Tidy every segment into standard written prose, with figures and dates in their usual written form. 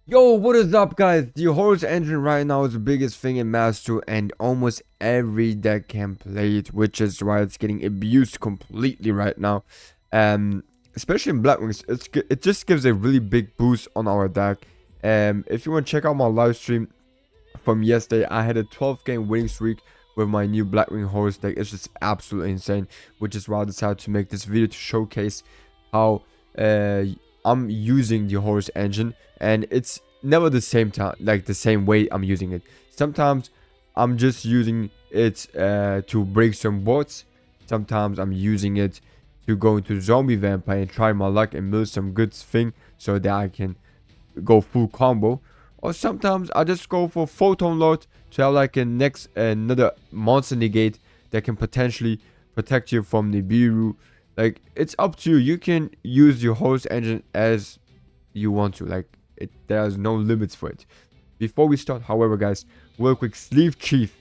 Yo, what is up, guys? The Horus engine right now is the biggest thing in Master 2, and almost every deck can play it, which is why it's getting abused completely right now. Especially in Blackwing, it just gives a really big boost on our deck. If you want to check out my live stream from yesterday, I had a 12-game winning streak with my new Blackwing Horus deck. It's just absolutely insane, which is why I decided to make this video to showcase how I'm using the Horus engine, and it's never the same time, like the same way I'm using it. Sometimes I'm just using it to break some boards. Sometimes I'm using it to go into zombie vampire and try my luck and build some good thing so that I can go full combo. Or sometimes I just go for photon lord to have like another monster negate that can potentially protect you from Nibiru. Like, it's up to you. You can use your host engine as you want to. Like, there's no limits for it. Before we start, however, guys, real quick, Sleeve Chief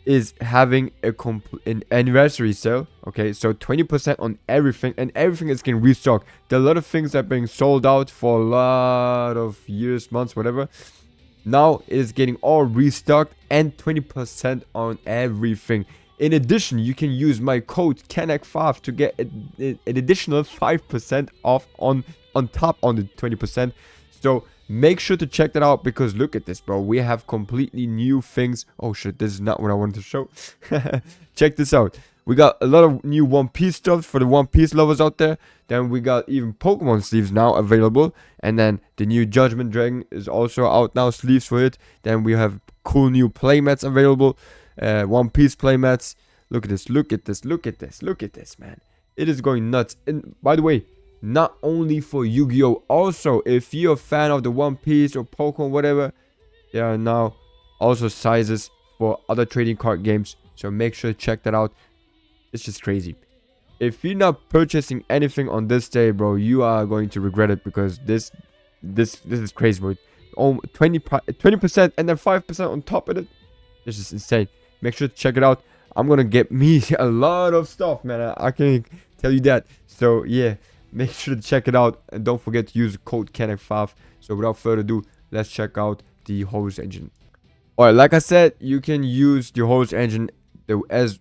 is having an anniversary sale. Okay, so 20% on everything, and everything is getting restocked. There are a lot of things that are being sold out for a lot of years, months, whatever. Now it is getting all restocked and 20% on everything. In addition, you can use my code CANAC5 to get an additional 5% off on top on the 20%. So make sure to check that out, because look at this, bro. We have completely new things. Oh shit, this is not what I wanted to show. Check this out. We got a lot of new One Piece stuff for the One Piece lovers out there. Then we got even Pokemon sleeves now available. And then the new Judgment Dragon is also out now, sleeves for it. Then we have cool new playmats available. One Piece playmats. Look at this, look at this, look at this, look at this, man. It is going nuts. And by the way, not only for Yu-Gi-Oh! Also, if you're a fan of the One Piece or Pokemon, whatever, there are now also sizes for other trading card games. So make sure to check that out. It's just crazy. If you're not purchasing anything on this day, bro, you are going to regret it, because this is crazy, bro. 20% and then 5% on top of it. This is insane. Make sure to check it out. I'm gonna get me a lot of stuff, man. I can tell you that. So yeah, make sure to check it out, and don't forget to use the code CANAC5. So without further ado, let's check out the Horus engine. Alright, like I said, you can use the Horus engine as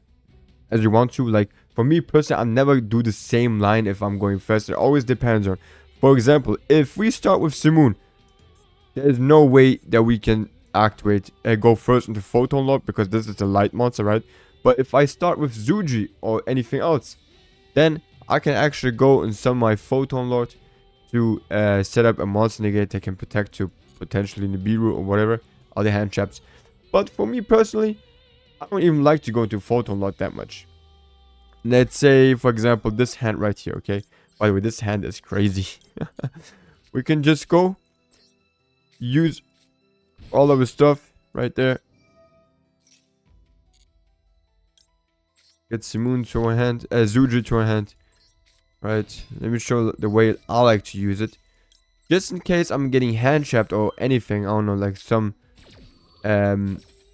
you want to. Like, for me personally, I never do the same line if I'm going first. It always depends on, for example, if we start with Simoon, there is no way that we can activate and go first into Photon Lord, because this is a light monster, right? But if I start with Zuji or anything else, then I can actually go and summon my Photon Lord to set up a monster negate that can protect to potentially Nibiru or whatever other hand traps. But for me personally, I don't even like to go into Photon Lord that much. Let's say, for example, this hand right here, okay? By the way, this hand is crazy. We can just go use all of the stuff right there. Get Simoon to our hand, Zuji to our hand. Right, let me show the way I like to use it. Just in case I'm getting hand trapped or anything, I don't know, like some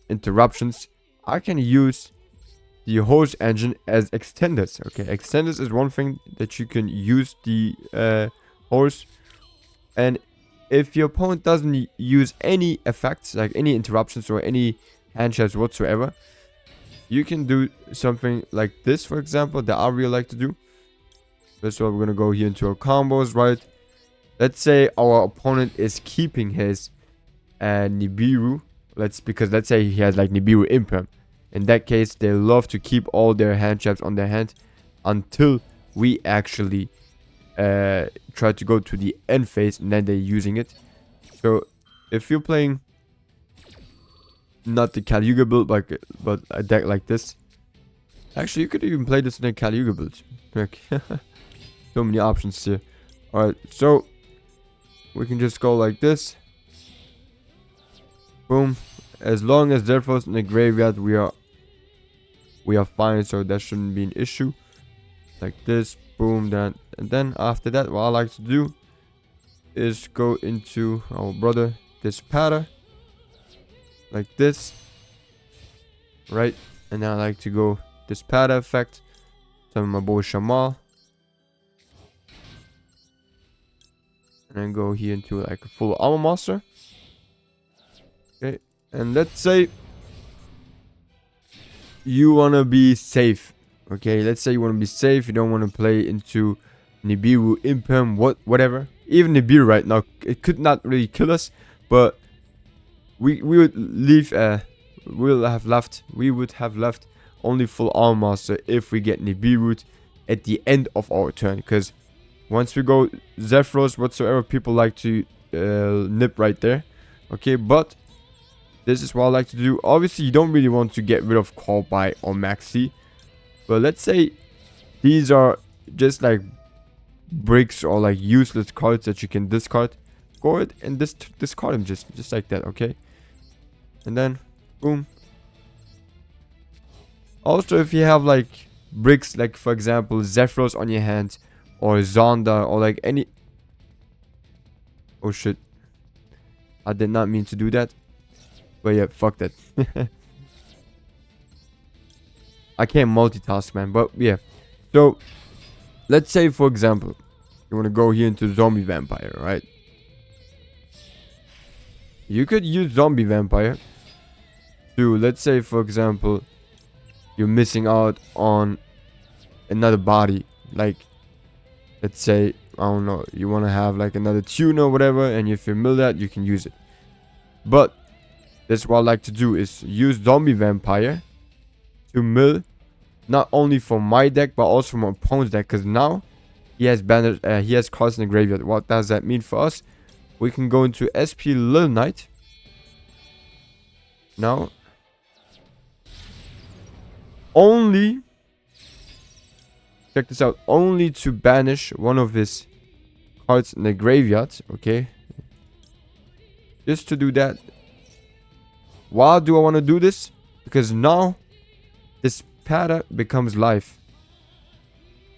interruptions, I can use the Horus engine as extenders. Okay, extenders is one thing that you can use the Horus. And if your opponent doesn't use any effects, like any interruptions or any hand traps whatsoever, you can do something like this, for example, that I really like to do. That's why we're gonna go here into our combos, right? Let's say our opponent is keeping his Nibiru. Because let's say he has like Nibiru Imperm. In that case, they love to keep all their hand traps on their hand until we actually try to go to the end phase, and then they're using it. So if you're playing not the Caluga build, but a deck like this, actually you could even play this in a Caluga build. Like, so many options here. Alright, so we can just go like this. Boom. As long as Zerfos in the graveyard, we are fine, so that shouldn't be an issue. Like this, boom, then, and then after that, what I like to do is go into our brother Dispada, like this, right? And then I like to go Dispada effect, summon my boy Shamal. And then go here into like a full armor master. Okay. And let's say you want to be safe. Okay. Let's say you want to be safe. You don't want to play into Nibiru, Impem, whatever. Even Nibiru right now, it could not really kill us. But we would leave, we would have left only full armor master if we get Nibiru at the end of our turn. Because once we go Zephyros, whatsoever, people like to nip right there. Okay, but this is what I like to do. Obviously, you don't really want to get rid of Call By or Maxi. But let's say these are just like bricks or like useless cards that you can discard. Go ahead and discard them just like that, okay? And then, boom. Also, if you have like bricks, like for example, Zephyros on your hand, or Zonda, or like any... Oh shit. I did not mean to do that. But yeah, fuck that. I can't multitask, man. But yeah. So, let's say for example, you want to go here into Zombie Vampire, right? You could use Zombie Vampire to, let's say for example, you're missing out on another body. Like, let's say, I don't know, you want to have like another tune or whatever, and if you mill that, you can use it. But that's what I like to do, is use Zombie Vampire to mill not only for my deck but also for my opponent's deck, because now he has banners, he has cards in the graveyard. What does that mean for us? We can go into SP Little Knight now. Only, check this out, only to banish one of his cards in the graveyard, okay? Just to do that. Why do I want to do this? Because now this Pada becomes life.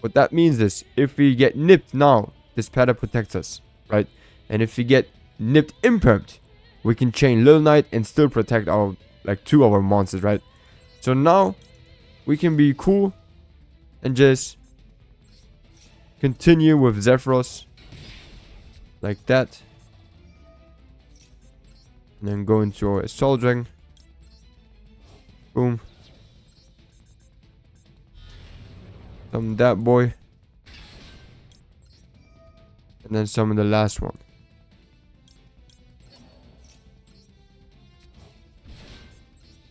What that means is, if we get nipped now, this Pada protects us, right? And if we get nipped impermed, we can chain Little Knight and still protect our, like, 2 of our monsters, right? So now we can be cool and just continue with Zephyros like that. And then go into our Assault Dragon. Boom. Summon that boy. And then summon the last one.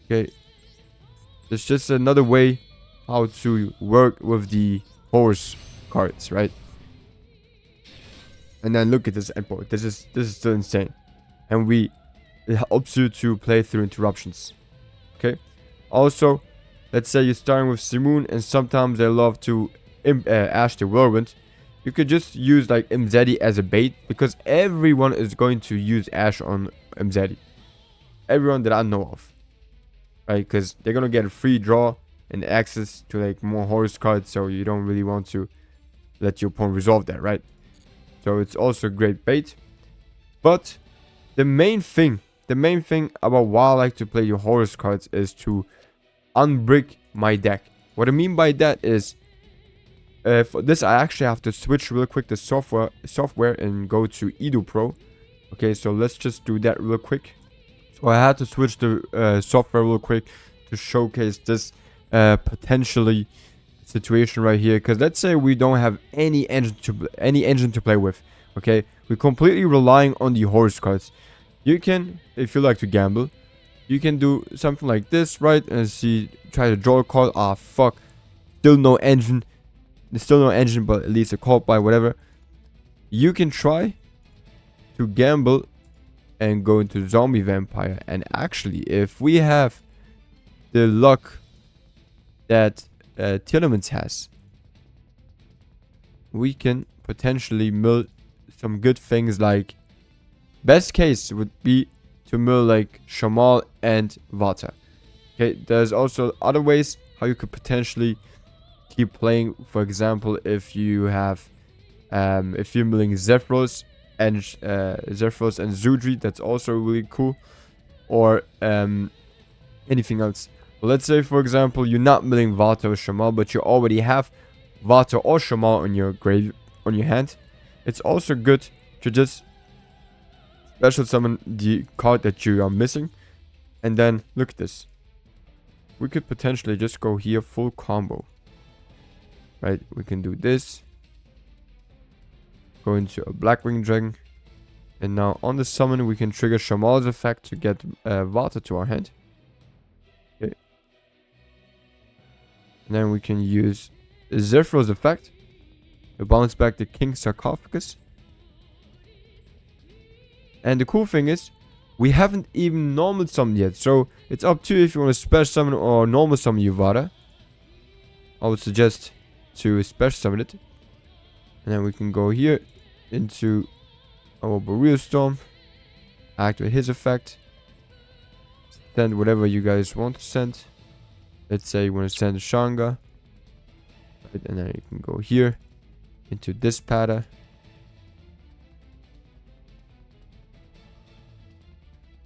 Okay. It's just another way how to work with the Horus cards, right? And then look at this endpoint. This is still insane. And it helps you to play through interruptions. Okay. Also, let's say you're starting with Simoon and sometimes they love to Ash the Whirlwind. You could just use like Mzedi as a bait, because everyone is going to use Ash on Mzedi. Everyone that I know of. Right? Because they're going to get a free draw and access to like more Horus cards, so you don't really want to let your opponent resolve that, right? So it's also a great bait. But the main thing about why I like to play your Horus cards is to unbrick my deck. What I mean by that is, for this I actually have to switch real quick the software and go to Edu Pro. Okay, so let's just do that real quick. So I had to switch the software real quick to showcase this potentially situation right here. Because let's say we don't have any engine to play with. Okay, we're completely relying on the Horus cards. You can, if you like to gamble, you can do something like this, right? And see, try to draw a card. Ah, fuck. Still no engine. There's still no engine, but at least a card by whatever. You can try to gamble and go into Zombie Vampire. And actually, if we have the luck that Telements has, we can potentially mill some good things. Like, best case would be to mill like Shamal and Vata. Okay, there's also other ways how you could potentially keep playing. For example, if you have if you're milling Zephyros and Zudri, that's also really cool. Or anything else. Let's say for example you're not milling Vata or Shamal, but you already have Vata or Shamal on your hand. It's also good to just special summon the card that you are missing. And then look at this. We could potentially just go here full combo. Right? We can do this. Go into a Blackwing Dragon. And now on the summon we can trigger Shamal's effect to get Vata to our hand. Okay. And then we can use Zephyros effect to bounce back the King's Sarcophagus. And the cool thing is, we haven't even normal summoned yet. So it's up to you if you want to special summon or normal summon your Vata. I would suggest to special summon it. And then we can go here into our Boreal Storm. Activate his effect. Send whatever you guys want to send. Let's say you want to send Shanga. Right, and then you can go here into this pattern.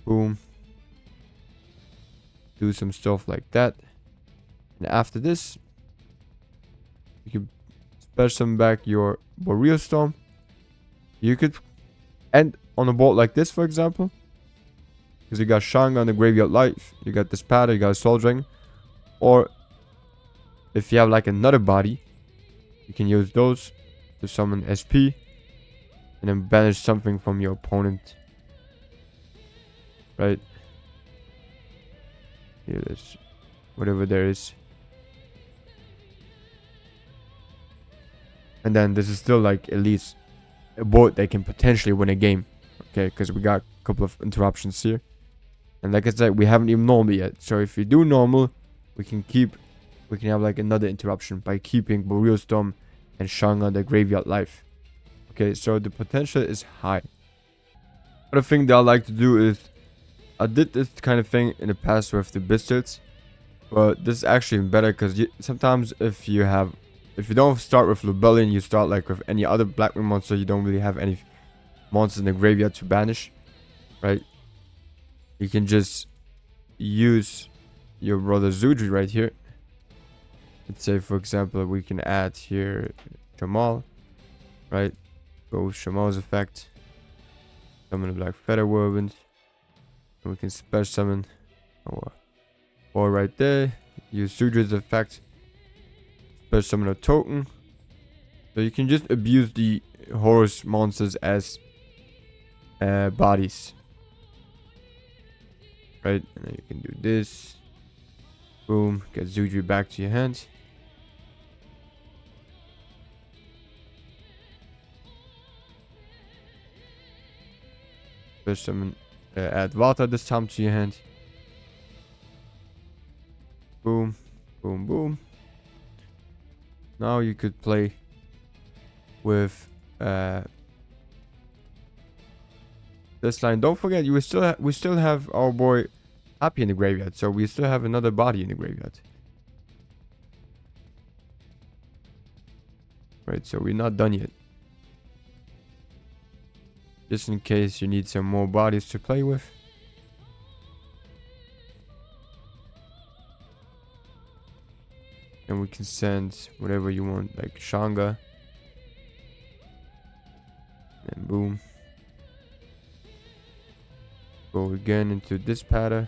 Boom. Do some stuff like that. And after this, you can special summon back your Boreal Storm. You could end on a board like this, for example. Because you got Shanga on the Graveyard Life. You got this pattern, you got a Soul Dragon. Or if you have like another body, you can use those to summon SP. And then banish something from your opponent. Right? Here, let's whatever there is. And then this is still like at least a board that can potentially win a game. Okay, because we got a couple of interruptions here. And like I said, we haven't even normal yet. So if we do normal, we can have like another interruption by keeping Boreal Storm and Shanga the Graveyard Life. Okay, so the potential is high. Other thing that I like to do is, I did this kind of thing in the past with the Bistards, but this is actually better because sometimes if you don't start with Lubellion, you start like with any other Blackwing monster, you don't really have any monsters in the graveyard to banish, right? You can just use your brother Zudri right here. Let's say for example we can add here Shamal, right? Go with Shamal's effect, summon a Black Feather Whirlwind. We can special summon our boy right there. Use Sudri's effect. Special summon a token. So you can just abuse the Horus monsters as bodies. Right? And then you can do this. Boom. Get Zudri back to your hand. Special summon. Add Vata this time to your hand. Boom, boom, boom. Now you could play with this line. Don't forget, we still have our boy Happy in the graveyard, so we still have another body in the graveyard. Right, so we're not done yet. Just in case you need some more bodies to play with. And we can send whatever you want, like Shanga. And boom. Go again into this pattern.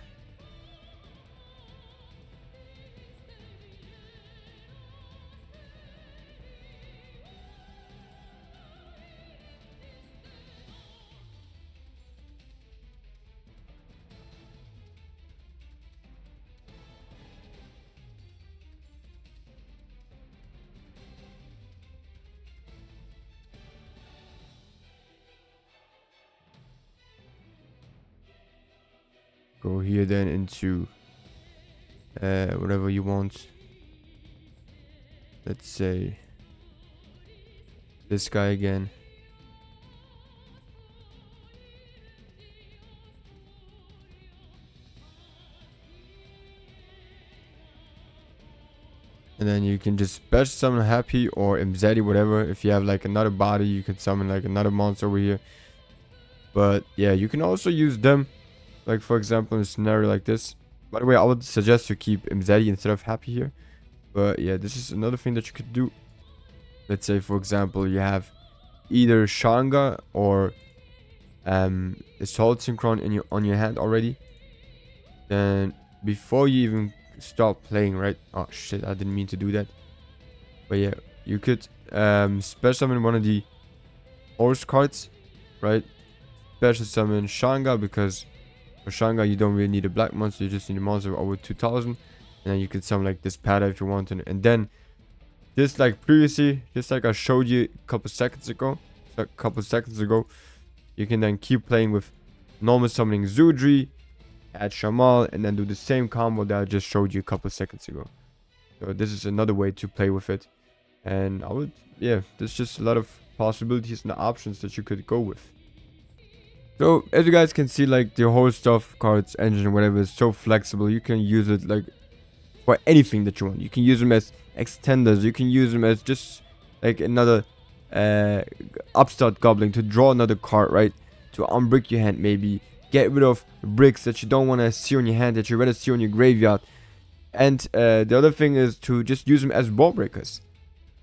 Go here then into whatever you want. Let's say this guy again. And then you can just special summon Happy or Mzeti, whatever. If you have like another body, you can summon like another monster over here. But yeah, you can also use them. Like for example, in a scenario like this. By the way, I would suggest to keep Mzeti instead of Happy here. But yeah, this is another thing that you could do. Let's say for example, you have either Shanga or Assault Synchron in on your hand already, then before you even start playing, right? Oh shit, I didn't mean to do that. But yeah, you could special summon one of the Horus cards, right? Special summon Shanga, because for Shanga you don't really need a black monster, you just need a monster over 2000. And then you could summon like this Pada if you want, and then just like previously, just like I showed you a couple seconds ago, you can then keep playing with normal summoning Zudri, add Shamal, and then do the same combo that I just showed you a couple seconds ago. So this is another way to play with it. And yeah, there's just a lot of possibilities and options that you could go with. So as you guys can see, like the whole stuff, cards, engine, whatever, is so flexible. You can use it like for anything that you want. You can use them as extenders. You can use them as just like another upstart goblin to draw another card, right? To unbrick your hand, maybe get rid of bricks that you don't want to see on your hand, that you rather see on your graveyard. And the other thing is to just use them as ball breakers,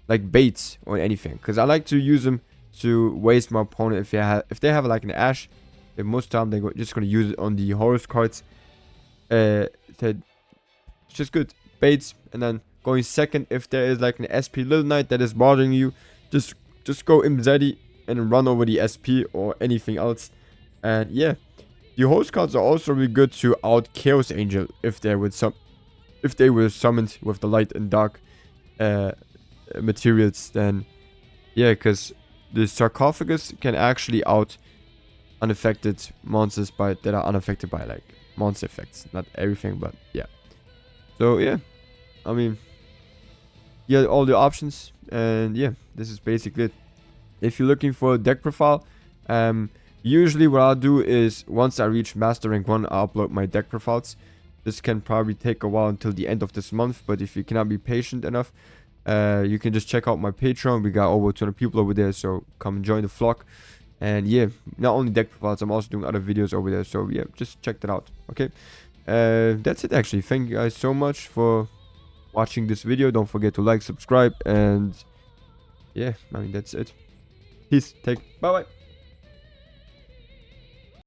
like baits or anything. Because I like to use them to waste my opponent if they have like an Ash. Then most time they're just gonna use it on the Horus cards. It's just good baits. And then going second, if there is like an SP Little Knight that is bothering you, just go Imzadi and run over the SP or anything else. And yeah, the Horus cards are also really good to out Chaos Angel if they were summoned with the light and dark materials. Then yeah, because the sarcophagus can actually out unaffected monsters that are unaffected by like monster effects. Not everything, but yeah. So yeah, I mean, yeah, all the options. And yeah, this is basically it. If you're looking for a deck profile, usually what I'll do is once I reach Master Rank 1, I'll upload my deck profiles. This can probably take a while until the end of this month, but if you cannot be patient enough, you can just check out my Patreon. We got over 200 people over there, so come and join the flock. And yeah, not only deck profiles, I'm also doing other videos over there, so yeah, just check that out. Okay, that's it actually. Thank you guys so much for watching this video. Don't forget to like, subscribe, and yeah, I mean, that's it. Peace. Bye bye.